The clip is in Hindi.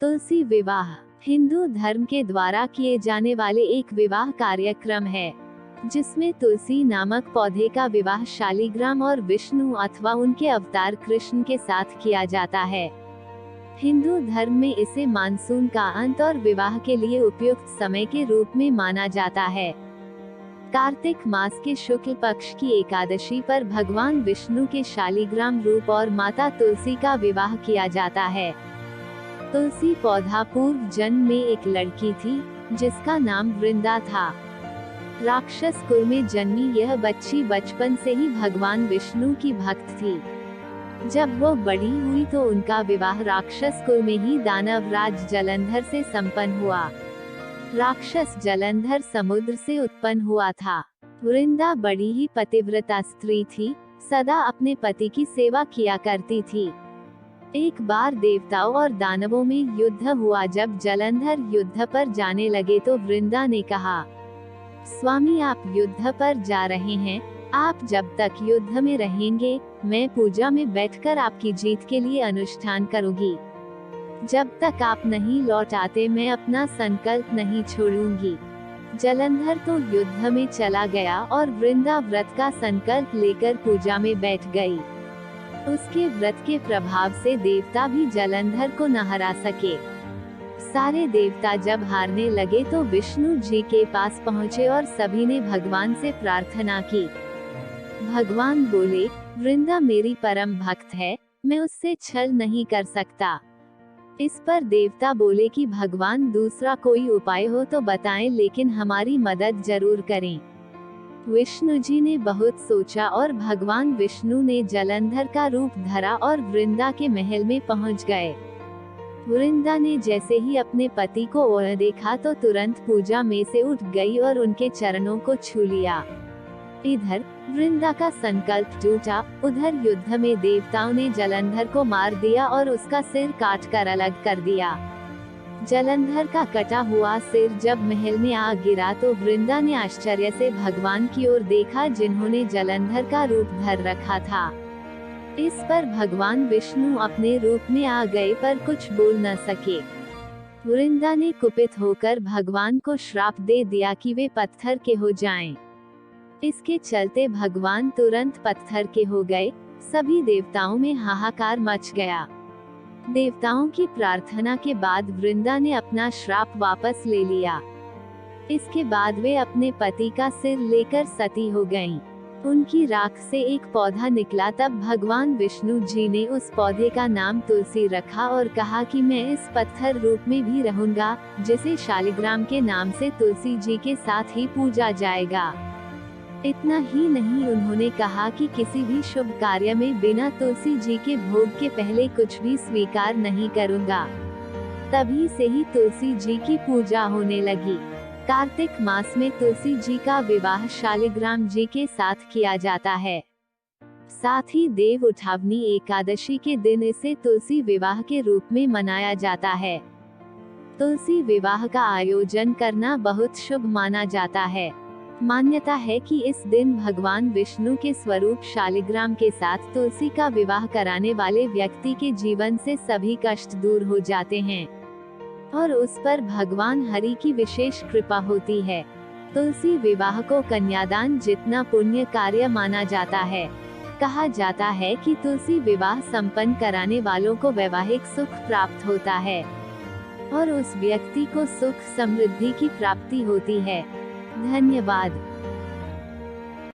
तुलसी विवाह हिंदू धर्म के द्वारा किए जाने वाले एक विवाह कार्यक्रम है, जिसमें तुलसी नामक पौधे का विवाह शालिग्राम और विष्णु अथवा उनके अवतार कृष्ण के साथ किया जाता है। हिंदू धर्म में इसे मानसून का अंत और विवाह के लिए उपयुक्त समय के रूप में माना जाता है। कार्तिक मास के शुक्ल पक्ष की एकादशी पर भगवान विष्णु के शालिग्राम रूप और माता तुलसी का विवाह किया जाता है। तुलसी पौधा पूर्व जन्म में एक लड़की थी, जिसका नाम वृंदा था। राक्षस कुल में जन्मी यह बच्ची बचपन से ही भगवान विष्णु की भक्त थी। जब वो बड़ी हुई तो उनका विवाह राक्षस कुल में ही दानव राज जलंधर से संपन्न हुआ। राक्षस जलंधर समुद्र से उत्पन्न हुआ था। वृंदा बड़ी ही पतिव्रता स्त्री थी, सदा अपने पति की सेवा किया करती थी। एक बार देवताओं और दानवों में युद्ध हुआ। जब जलंधर युद्ध पर जाने लगे तो वृंदा ने कहा, स्वामी आप युद्ध पर जा रहे हैं, आप जब तक युद्ध में रहेंगे, मैं पूजा में बैठकर आपकी जीत के लिए अनुष्ठान करूंगी। जब तक आप नहीं लौट आते मैं अपना संकल्प नहीं छोड़ूंगी। जलंधर तो युद्ध में चला गया और वृंदा व्रत का संकल्प लेकर पूजा में बैठ गई। उसके व्रत के प्रभाव से देवता भी जलंधर को न हरा सके। सारे देवता जब हारने लगे तो विष्णु जी के पास पहुँचे और सभी ने भगवान से प्रार्थना की। भगवान बोले, वृंदा मेरी परम भक्त है, मैं उससे छल नहीं कर सकता। इस पर देवता बोले कि भगवान दूसरा कोई उपाय हो तो बताएं, लेकिन हमारी मदद जरूर करें। विष्णु जी ने बहुत सोचा और भगवान विष्णु ने जलंधर का रूप धरा और वृंदा के महल में पहुंच गए। वृंदा ने जैसे ही अपने पति को देखा तो तुरंत पूजा में से उठ गई और उनके चरणों को छू लिया। इधर वृंदा का संकल्प टूटा, उधर युद्ध में देवताओं ने जलंधर को मार दिया और उसका सिर काट कर अलग कर दिया। जलंधर का कटा हुआ सिर जब महल में आ गिरा तो वृंदा ने आश्चर्य से भगवान की ओर देखा, जिन्होंने जलंधर का रूप धर रखा था। इस पर भगवान विष्णु अपने रूप में आ गए पर कुछ बोल न सके। वृंदा ने कुपित होकर भगवान को श्राप दे दिया कि वे पत्थर के हो जाएं। इसके चलते भगवान तुरंत पत्थर के हो गए। सभी देवताओं में हाहाकार मच गया। देवताओं की प्रार्थना के बाद वृंदा ने अपना श्राप वापस ले लिया। इसके बाद वे अपने पति का सिर लेकर सती हो गईं। उनकी राख से एक पौधा निकला। तब भगवान विष्णु जी ने उस पौधे का नाम तुलसी रखा और कहा कि मैं इस पत्थर रूप में भी रहूंगा, जिसे शालिग्राम के नाम से तुलसी जी के साथ ही पूजा जाएगा। इतना ही नहीं, उन्होंने कहा कि किसी भी शुभ कार्य में बिना तुलसी जी के भोग के पहले कुछ भी स्वीकार नहीं करूंगा। तभी से ही तुलसी जी की पूजा होने लगी। कार्तिक मास में तुलसी जी का विवाह शालिग्राम जी के साथ किया जाता है। साथ ही देव उठावनी एकादशी के दिन इसे तुलसी विवाह के रूप में मनाया जाता है। तुलसी विवाह का आयोजन करना बहुत शुभ माना जाता है। मान्यता है कि इस दिन भगवान विष्णु के स्वरूप शालिग्राम के साथ तुलसी का विवाह कराने वाले व्यक्ति के जीवन से सभी कष्ट दूर हो जाते हैं और उस पर भगवान हरि की विशेष कृपा होती है। तुलसी विवाह को कन्यादान जितना पुण्य कार्य माना जाता है। कहा जाता है कि तुलसी विवाह संपन्न कराने वालों को वैवाहिक सुख प्राप्त होता है और उस व्यक्ति को सुख समृद्धि की प्राप्ति होती है। धन्यवाद।